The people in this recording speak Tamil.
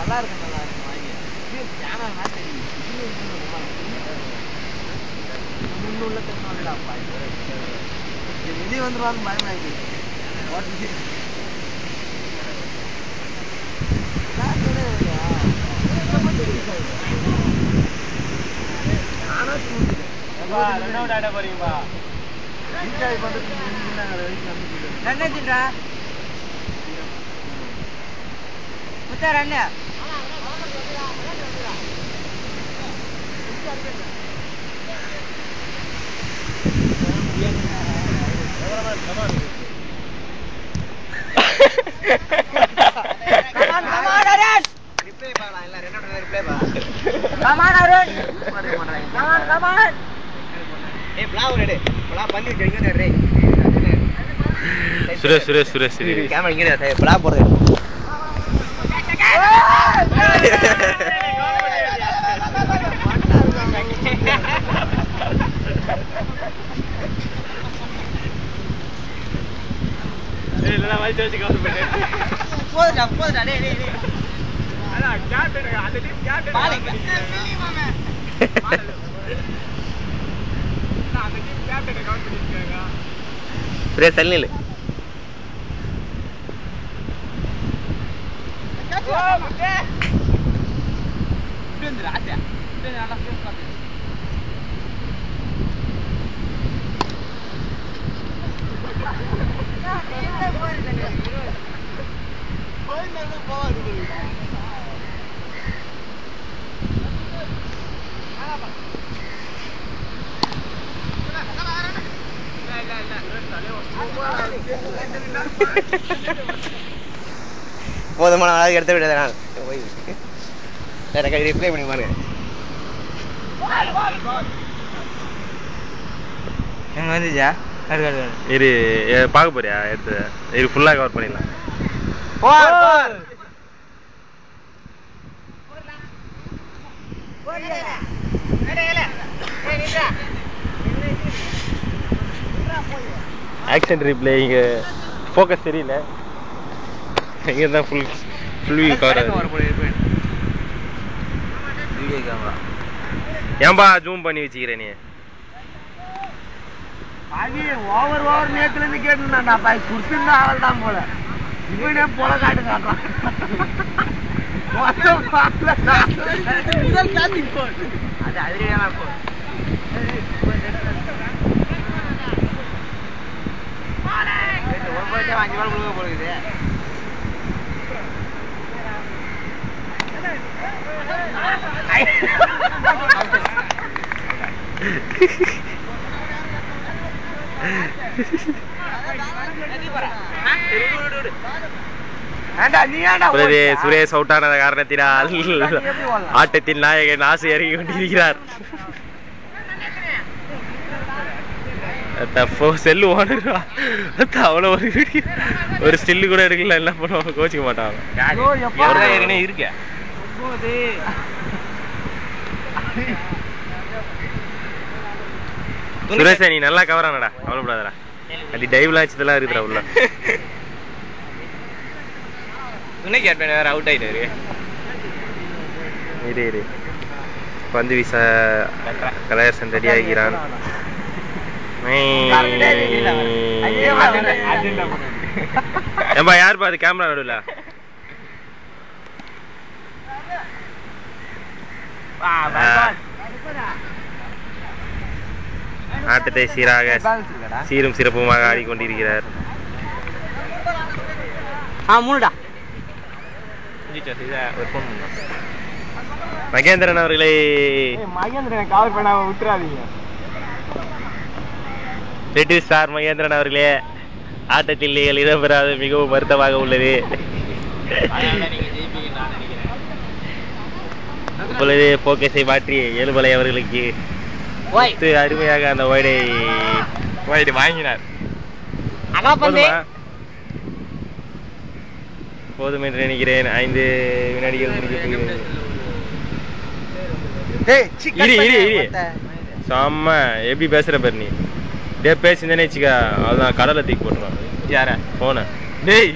நல்லா இருக்கு வாங்கி கேமரா தெரியும் முன்னுள்ள தென்னாலப்பா வெளியே வந்துருவாங்க பயமாக்கி போறீங்களா சுரேஷ் கேமரா இங்க பலா போறது இல்ல வாய் ஜோசி கால் பண்ணு போடா டேய் அட கேப்டன் அந்த டீம் கேப்டன் பாருங்க மாமே அந்த டீம் கேப்டன் கவுண்ட் பண்ணிருக்காங்க பிரே தள்ளில ஓ முட்டே இருந்து ராஜா இருந்து நல்லா ஃபேஸ் பண்ணு போதுமான அளவுக்கு எடுத்து விடுறேன் நான் எனக்கு ரிப்ளை பண்ணி பாருங்க எங்க வந்துச்சா இரு பார்க்க போறியா எடுத்து இது ஃபுல்லா கவர் பண்ணிடலாம் ஆக்ஷன் ரிப்ளே இங்க ஃபோக்கஸ் தெரியல இங்க தான் ஃபுல் வியூ கவர் ஆகுது வீடியோ கேமரா ஏன்பா ஜூம் பண்ணி வச்சுக்கிறே நீ அது ஓவர் நேத்துல இருந்து கேட்டுனா பாய் குடுத்துருந்தா அவள் தான் போல இவனே போல காட்டு காட்டுறான் அது அதிரியான போ வாங்கி கொடுக்க போகுது சுரேஷ் அவுட்டான காரணத்தினால் ஆட்டத்தின் நாயகன் ஆசை இறங்கி கொண்டிருக்கிறார். செல்லு ஓடுறா அவ்வளோ ஒரு ஸ்டில்லு கூட எடுக்கல, என்ன பண்ணுவாங்க கோச்சிக்க மாட்டாங்க. இருக்க சுரேஷ் நீ நல்லா கவரானடா, அவ்வளோப்படாதடா. அப்படி டைவ்லாம் வச்சதெல்லாம் இருக்குதுடா உள்ள. துணை கேப்டன் வேற அவுட் ஆயிட்டாரு. இரு பந்து வீச கலையரசன் ரெடி ஆகிறான். ஏம்பா யாருப்பா அது கேமரா நடுவில்? ஆட்டத்தை சீரும் சிறப்புமாக ஆடிக்கொண்டிருக்கிறார். மகேந்திரன் அவர்களை கவர் பண்ணாம விட்டுறாதீங்க. ரெட்டி ஸ்டார் மகேந்திரன் அவர்களே, ஆட்டத்தில் நீங்கள் இடம்பெறாது மிகவும் வருத்தமாக உள்ளது. இப்பொழுது போக்கஸை மாற்றி ஏழுமலை அவர்களுக்கு அருமையாக அந்த வைடை வாங்கினார். போதும் என்று நினைக்கிறேன். 5 வினாடிகள் முடிக்க செம்ம. எப்படி பேசுற பாரு நீ, பேசினேன்னு வச்சுக்க, அவ்வளோதான் கடலை தூக்கி போட்டுருவான். யார போன டேய்